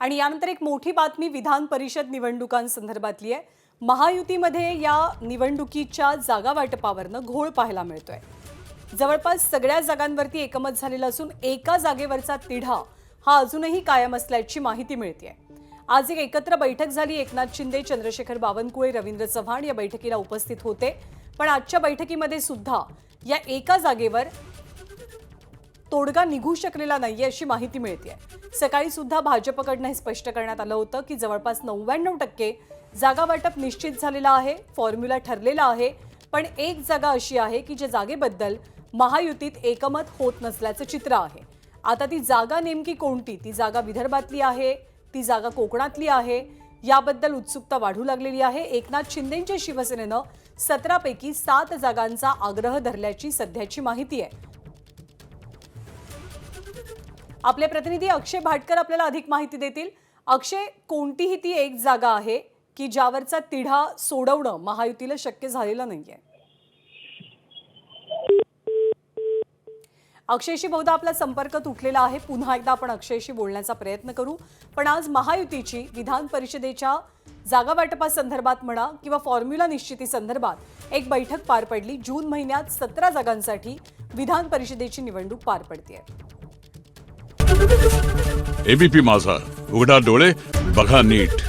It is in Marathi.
आणि यानंतर एक मोठी बातमी विधान परिषद निवडणुकांसंदर्भातली आहे। महायुतीमध्ये या निवडणुकीच्या जागा वाटपावरनं घोळ पाहायला मिळतोय। जवळपास सगळ्या जागांवरती एकमत झालेलं असून एका जागेवरचा तिढा हा अजूनही कायम असल्याची माहिती मिळते। आज एक एकत्र बैठक झाली। एकनाथ शिंदे, चंद्रशेखर बावनकुळे, रवींद्र चव्हाण या बैठकीला उपस्थित होते। पण आजच्या बैठकीमध्ये सुद्धा या एका जागेवर तोडगा निघू शकलेला नाही अशी माहिती मिळते। सकाळी सुद्धा भाजपकडून हे स्पष्ट करण्यात आलं होतं की जवळपास 99% जागा वाटप निश्चित झालेलं आहे, फॉर्म्युला ठरलेला आहे। पण एक जागा अशी आहे की ज्या जागेबद्दल महायुतीत एकमत होत नसल्याचं चित्र आहे। आता ती जागा नेमकी कोणती, ती जागा विदर्भातली आहे, ती जागा कोकणातली आहे, याबद्दल उत्सुकता वाढू लागलेली आहे। एकनाथ शिंदेंच्या शिवसेनेनं 17 पैकी 7 जागांचा आग्रह धरल्याची सध्याची माहिती आहे। आपले प्रतिनिधी अक्षय भाटकर आपल्याला अधिक माहिती देतील। अक्षय, कोणतीही ती एक जागा आहे की ज्यावरचा तिढा सोडवणं महायुतीला शक्य झालेलं नाहीये? अक्षयशी बहुधा आपला संपर्क तुटलेला आहे। पुन्हा एकदा आपण अक्षयशी बोलण्याचा प्रयत्न करू। पण आज महायुतीची विधान परिषदेच्या जागा वाटपासंदर्भात म्हणा किंवा फॉर्म्युला निश्चिती संदर्भात एक बैठक पार पडली। जून महिन्यात 17 जागांसाठी विधान परिषदेची निवडणूक पार पडतेय। एबीपी माझा, उघडा डोळे बघा नीट।